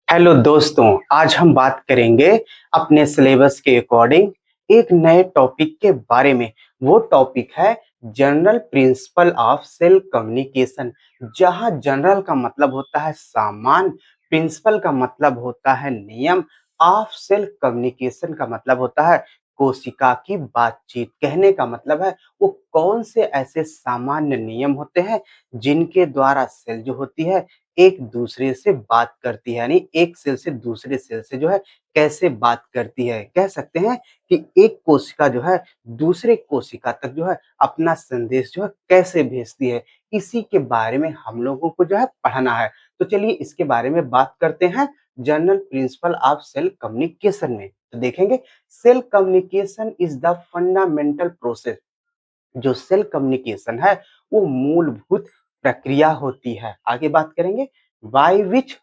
Hello दोस्तों, आज हम बात करेंगे अपने सिलेबस के अकॉर्डिंग एक नए टॉपिक के बारे में। वो टॉपिक है general principle of cell communication. जहां जनरल का मतलब होता है सामान्य, प्रिंसिपल का मतलब होता है नियम, ऑफ सेल कम्युनिकेशन का मतलब होता है कोशिका की बातचीत। कहने का मतलब है वो कौन से ऐसे सामान्य नियम होते हैं जिनके द्वारा सेल जो होती है एक दूसरे से बात करती है, यानी एक सेल से दूसरे सेल से जो है कैसे बात करती है। कह सकते हैं कि एक कोशिका जो है दूसरे कोशिका तक जो है अपना संदेश जो है कैसे भेजती है। इसी के बारे में हम लोगों को जो है पढ़ना है। तो चलिए इसके बारे में बात करते हैं general principle of cell communication में। तो देखेंगे cell communication is the fundamental process. जो सेल कम्युनिकेशन है वो मूलभूत प्रक्रिया होती है। आगे बात करेंगे बाय विच,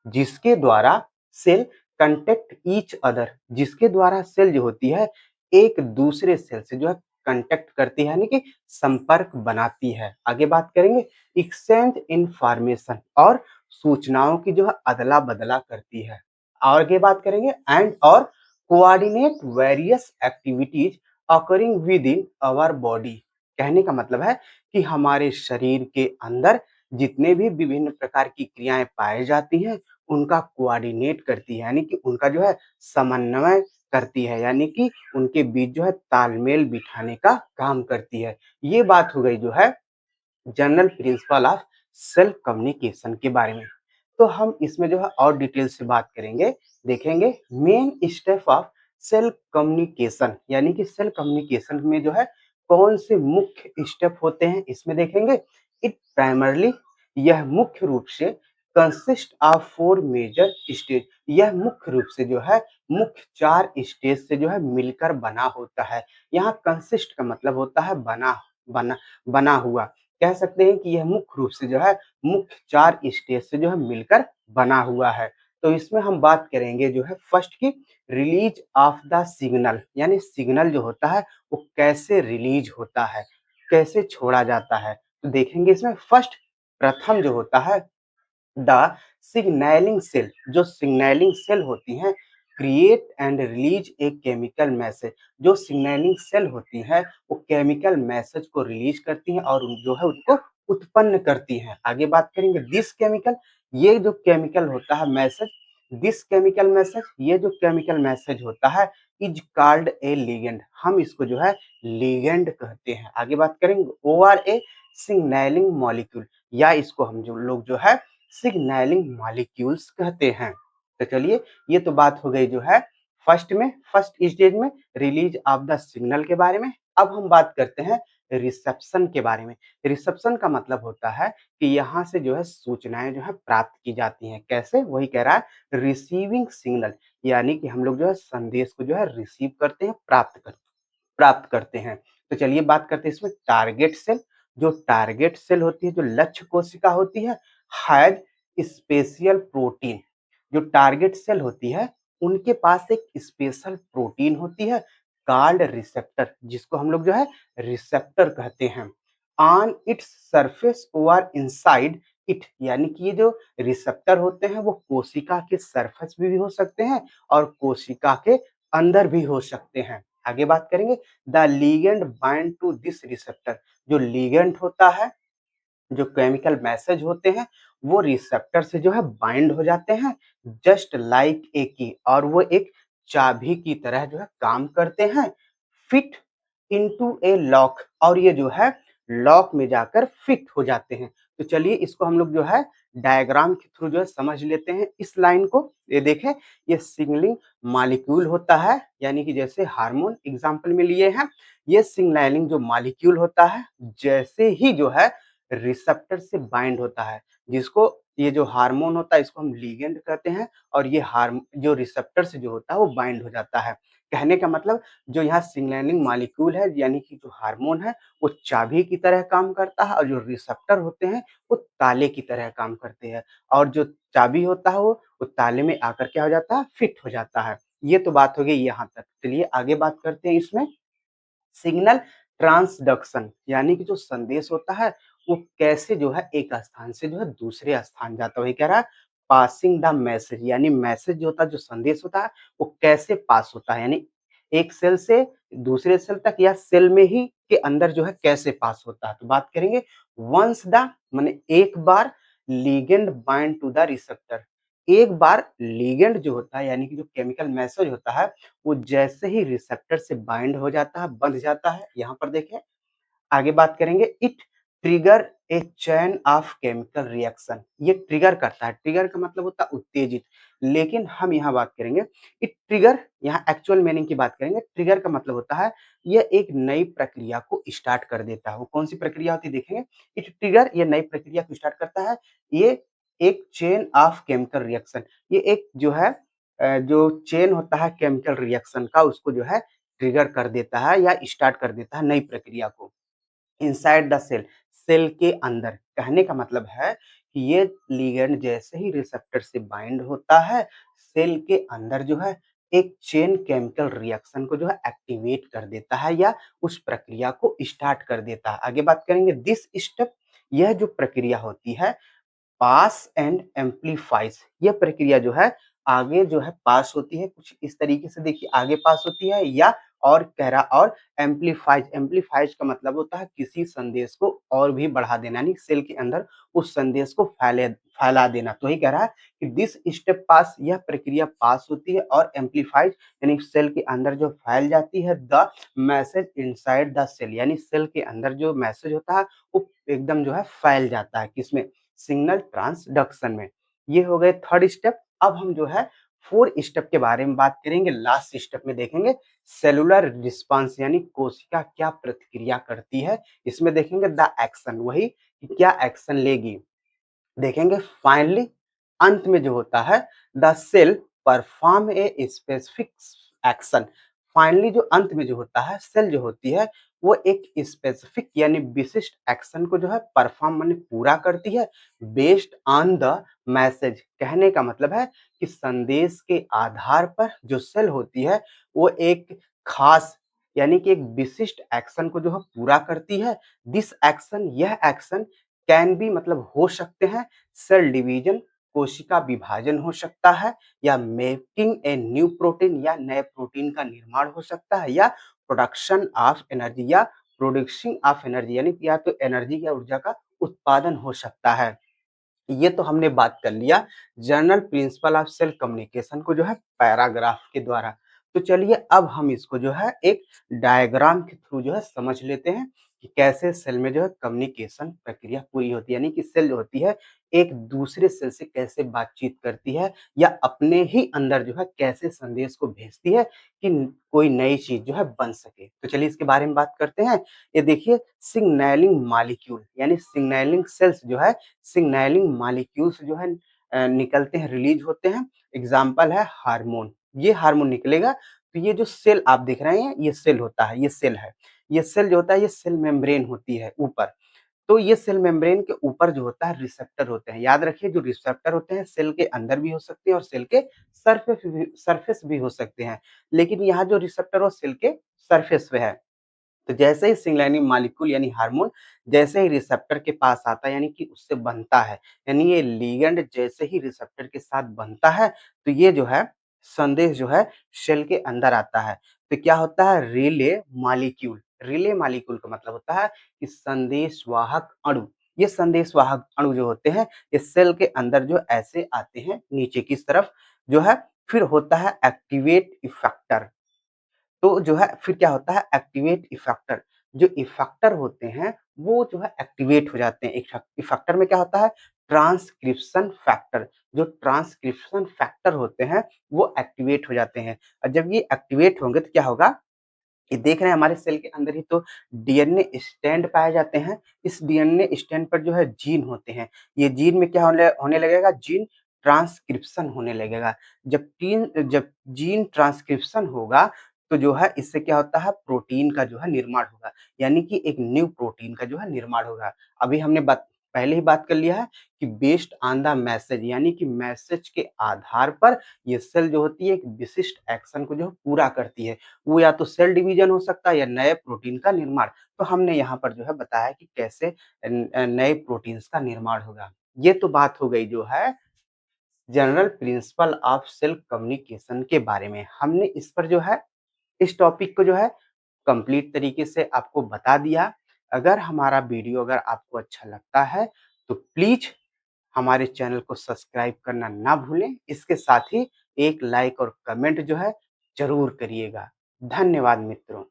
जिसके द्वारा सेल कंटेक्ट ईच अदर, जिसके द्वारा सेल जो होती है एक दूसरे सेल से जो है कंटेक्ट करती है, यानी कि संपर्क बनाती है। आगे बात करेंगे एक्सचेंज इंफॉर्मेशन, और सूचनाओं की जो है अदला बदला करती है। आगे बात करेंगे एंड और coordinate various activities occurring within our body. कहने का मतलब है कि हमारे शरीर के अंदर जितने भी विभिन्न प्रकार की क्रियाएं पाई जाती हैं उनका कोऑर्डिनेट करती है, यानी कि उनका जो है समन्वय करती है, यानी कि उनके बीच जो है तालमेल बिठाने का काम करती है। ये बात हो गई जो है general principle of self communication के बारे में। तो हम इसमें जो है और डिटेल से बात करेंगे। देखेंगे main step of self communication, यानी कि सेल्फ कम्युनिकेशन में जो है कौन से मुख्य स्टेप होते हैं इसमें देखेंगे। इट प्राइमरली, यह मुख्य रूप से consist of four major stage, यह मुख्य रूप से जो है मुख्य चार स्टेज से जो है मिलकर बना होता है। यहाँ कंसिस्ट का मतलब होता है बना बना बना हुआ। कह सकते हैं कि यह मुख्य रूप से जो है मुख्य चार स्टेज से जो है मिलकर बना हुआ है। तो इसमें हम बात करेंगे जो है फर्स्ट की रिलीज ऑफ द सिग्नल, यानी सिग्नल जो होता है वो कैसे रिलीज होता है, कैसे छोड़ा जाता है। तो देखेंगे इसमें फर्स्ट, प्रथम जो होता है द सिग्नलिंग सेल, जो सिग्नलिंग सेल होती हैं create and release a chemical message. जो सिग्नलिंग सेल होती है वो केमिकल मैसेज को रिलीज करती हैं और जो है उसको उत्पन्न करती हैं। आगे बात करेंगे दिस केमिकल, ये जो केमिकल होता है मैसेज, दिस केमिकल मैसेज, ये जो केमिकल मैसेज होता है इज कॉल्ड ए लिगेंड, हम इसको जो है लिगेंड कहते हैं। आगे बात करेंगे O R A signalling molecule, या इसको हम जो लोग जो है सिग्नलिंग मॉलिक्यूल्स कहते हैं। तो चलिए ये तो बात हो गई जो है फर्स्ट स्टेज में रिलीज ऑफ द सिग्नल के बारे में। अब हम बात करते हैं रिसेप्शन के बारे में। रिसेप्शन का मतलब होता है कि यहाँ से जो है सूचनाएं जो है प्राप्त की जाती हैं। कैसे, वही कह रहा है रिसीविंग सिग्नल, यानी कि हम लोग जो है संदेश को जो है रिसीव करते हैं, प्राप्त करते हैं। तो चलिए बात करते हैं इसमें टारगेट सेल। जो टारगेट सेल होती है, जो लक्ष्य कोशिका होती है, हैज स्पेशल प्रोटीन। जो टारगेट सेल होती है उनके पास एक स्पेशल प्रोटीन होती है कॉल्ड रिसेप्टर, जिसको हम लोग जो है रिसेप्टर कहते हैं। ऑन इट्स सरफेस और इनसाइड इट, यानी कि ये जो रिसेप्टर होते हैं वो कोशिका के सरफेस भी हो सकते हैं और कोशिका के अंदर भी हो सकते हैं। आगे बात करेंगे the ligand bind to this receptor. जो लिगेंड होता है, जो केमिकल मैसेज होते हैं वो रिसेप्टर से जो है बाइंड हो जाते हैं जस्ट लाइक ए की, और वो एक चाबी की तरह जो है काम करते हैं। फिट इनटू ए लॉक, और ये जो है लॉक में जाकर फिट हो जाते हैं। तो चलिए इसको हम लोग जो है डायग्राम के थ्रू जो है समझ लेते हैं इस लाइन को। ये देखें, ये सिग्नलिंग मॉलिक्यूल होता है, यानी कि जैसे हार्मोन एग्जांपल में लिए हैं। ये सिग्नलिंग जो मॉलिक्यूल होता है जैसे ही जो है रिसेप्टर से बाइंड होता है, जिसको ये जो हार्मोन होता है इसको हम लिगेंड कहते हैं, और ये हार्म जो रिसेप्टर से जो होता है वो बाइंड हो जाता है। कहने का मतलब जो यहाँ सिग्नलिंग मॉलिक्यूल है, यानी कि जो हार्मोन है वो चाबी की तरह काम करता है, और जो रिसेप्टर होते हैं वो ताले की तरह काम करते हैं, और जो चाबी होता है वो ताले में आकर क्या हो जाता है, फिट हो जाता है। ये तो बात हो गई यहाँ तक। चलिए आगे बात करते हैं इसमें सिग्नल ट्रांसडक्शन, यानी कि जो संदेश होता है वो कैसे जो है एक स्थान से जो है दूसरे स्थान जाता है, वही कह रहा है पासिंग द मैसेज, यानी मैसेज जो होता है, जो संदेश होता है, वो कैसे पास होता है, यानी एक सेल से दूसरे सेल तक या सेल में ही के अंदर जो है कैसे पास होता है। तो बात करेंगे वंस द, माने एक बार ligand bind to the receptor, एक बार लिगेंड जो होता है यानी कि जो केमिकल मैसेज होता है, वो जैसे ही रिसेप्टर से बाइंड हो जाता है, बंध जाता है, यहाँ पर देखें आगे बात करेंगे, it trigger A chain of chemical reaction, ये ट्रिगर करता है, ट्रिगर का मतलब होता है उत्तेजित, लेकिन हम यहाँ बात करेंगे इट ट्रिगर, यहाँ एक्चुअल मीनिंग की बात करेंगे, ट्रिगर का मतलब होता है यह एक नई प्रक्रिया को स्टार्ट कर देता है। वो कौन सी प्रक्रिया होती है देखेंगे, इट ट्रिगर, ये नई प्रक्रिया को स्टार्ट करता है, ये एक चेन ऑफ केमिकल रिएक्शन, ये एक जो है जो चेन होता है केमिकल रिएक्शन का, उसको जो है ट्रिगर कर देता है या स्टार्ट कर देता है नई प्रक्रिया को। इनसाइड द सेल, सेल के अंदर, कहने का मतलब है कि ये लिगैंड जैसे ही रिसेप्टर से बाइंड होता है, सेल के अंदर जो है एक चेन केमिकल रिएक्शन को जो है एक्टिवेट कर देता है या उस प्रक्रिया को स्टार्ट कर देता है। आगे बात करेंगे दिस स्टेप, यह जो प्रक्रिया होती है पास एंड एम्प्लीफाइज, यह प्रक्रिया जो है आगे जो है पास होती है, कुछ इस तरीके से देखिए आगे पास होती है, या और कह रहा और एम्प्लीफाइज, एम्प्लीफाइज का मतलब होता है किसी संदेश को और भी बढ़ा देना, यानी सेल के अंदर उस संदेश को फैला देना। तो ही कह रहा है कि दिस स्टेप पास, यह प्रक्रिया पास होती है और एम्प्लीफाइज यानी सेल के अंदर जो फैल जाती है, the message inside the cell, यानी सेल के अंदर जो मैसेज होता है वो एकदम जो है फैल जाता है, किसमें, सिग्नल ट्रांसडक्शन में। ये हो गए थर्ड स्टेप। अब हम जो है फोर्थ स्टेप के बारे में बात करेंगे, लास्ट स्टेप में देखेंगे सेलुलर रिस्पांस, यानी कोशिका क्या प्रतिक्रिया करती है, इसमें देखेंगे द एक्शन, वही कि क्या एक्शन लेगी, देखेंगे फाइनली अंत में जो होता है the cell perform a specific action, finally जो अंत में जो होता है सेल जो होती है वो एक स्पेसिफिक यानी विशिष्ट एक्शन को जो है परफॉर्म माने पूरा करती है, बेस्ड ऑन द मैसेज, कहने का मतलब है कि संदेश के आधार पर जो सेल होती है वो एक खास यानी कि एक विशिष्ट एक्शन को जो है पूरा करती है। दिस एक्शन, यह एक्शन कैन बी मतलब हो सकते हैं सेल डिवीजन, कोशिका विभाजन हो सकता है, या मेकिंग ए न्यू प्रोटीन, या नए प्रोटीन का निर्माण हो सकता है, या प्रोडक्शन ऑफ एनर्जी, या प्रोड्यूसिंग ऑफ एनर्जी, यानी कि या तो एनर्जी या ऊर्जा का उत्पादन हो सकता है। ये तो हमने बात कर लिया general principle of cell communication को जो है पैराग्राफ के द्वारा। तो चलिए अब हम इसको जो है एक डायग्राम के थ्रू जो है समझ लेते हैं कि कैसे सेल में जो है कम्युनिकेशन प्रक्रिया पूरी होती है, यानी कि सेल जो होती है एक दूसरे सेल से कैसे बातचीत करती है या अपने ही अंदर जो है कैसे संदेश को भेजती है कि कोई नई चीज जो है बन सके। तो चलिए इसके बारे में बात करते हैं। ये देखिए सिग्नलिंग मॉलिक्यूल यानी सिग्नलिंग सेल्स जो है सिग्नलिंग मॉलिक्यूल्स जो है निकलते हैं, रिलीज होते हैं। एग्जाम्पल है हार्मोन, ये हार्मोन निकलेगा तो ये जो सेल आप देख रहे हैं ये सेल होता है, ये सेल है, ये सेल जो होता है ये सेल मेम्ब्रेन होती है ऊपर। तो ये सेल मेम्ब्रेन के ऊपर जो होता है रिसेप्टर होते हैं, याद रखिए जो रिसेप्टर होते हैं सेल के अंदर भी हो सकते हैं और सेल के सरफेस भी हो सकते हैं, लेकिन यहाँ जो रिसेप्टर हो सेल के सरफेस पे है। तो जैसे ही सिग्नलिंग मॉलिक्यूल यानी हार्मोन जैसे ही रिसेप्टर के पास आता है यानी कि उससे बनता है, यानी ये लिगैंड जैसे ही रिसेप्टर के साथ बनता है तो ये जो है संदेश जो है सेल के अंदर आता है। तो क्या होता है रिले मॉलिक्यूल, रिले मॉलिक्यूल का मतलब होता है कि संदेशवाहक अणु। ये संदेशवाहक अणु जो होते हैं ये सेल के अंदर जो ऐसे आते हैं नीचे की तरफ जो है, फिर होता है एक्टिवेट इफेक्टर। तो जो है फिर क्या होता है एक्टिवेट इफेक्टर, जो इफेक्टर होते हैं वो जो है एक्टिवेट हो जाते हैं। इफेक्टर में क्या होता है ट्रांसक्रिप्शन फैक्टर, जो ट्रांसक्रिप्शन फैक्टर होते हैं वो एक्टिवेट हो जाते हैं। और जब ये एक्टिवेट होंगे तो क्या होगा, ये देख रहे हैं हमारे सेल के अंदर ही तो डीएनए स्टैंड पाए जाते हैं। इस डीएनए स्टैंड पर जो है जीन होते हैं, ये जीन में क्या होने लगेगा, जीन ट्रांसक्रिप्शन होने लगेगा। जब जीन ट्रांसक्रिप्शन होगा तो जो है इससे क्या होता है प्रोटीन का जो है निर्माण होगा, यानी कि एक न्यू प्रोटीन का जो है निर्माण होगा। अभी हमने पहले ही बात कर लिया है कि बेस्ड ऑन द मैसेज, यानी कि मैसेज के आधार पर ये सेल जो होती है एक विशिष्ट एक्शन को जो है पूरा करती है। वो या तो सेल डिवीजन हो सकता है या नए प्रोटीन का निर्माण। तो हमने यहाँ पर जो है बताया कि कैसे नए प्रोटीन्स का निर्माण होगा। ये तो बात हो गई जो है general principle of self communication के बारे में हमने इस पर जो है इस टॉपिक को जो है कंप्लीट तरीके से आपको बता दिया। अगर हमारा वीडियो अगर आपको अच्छा लगता है तो प्लीज हमारे चैनल को सब्सक्राइब करना ना भूलें। इसके साथ ही एक लाइक और कमेंट जो है जरूर करिएगा। धन्यवाद मित्रों।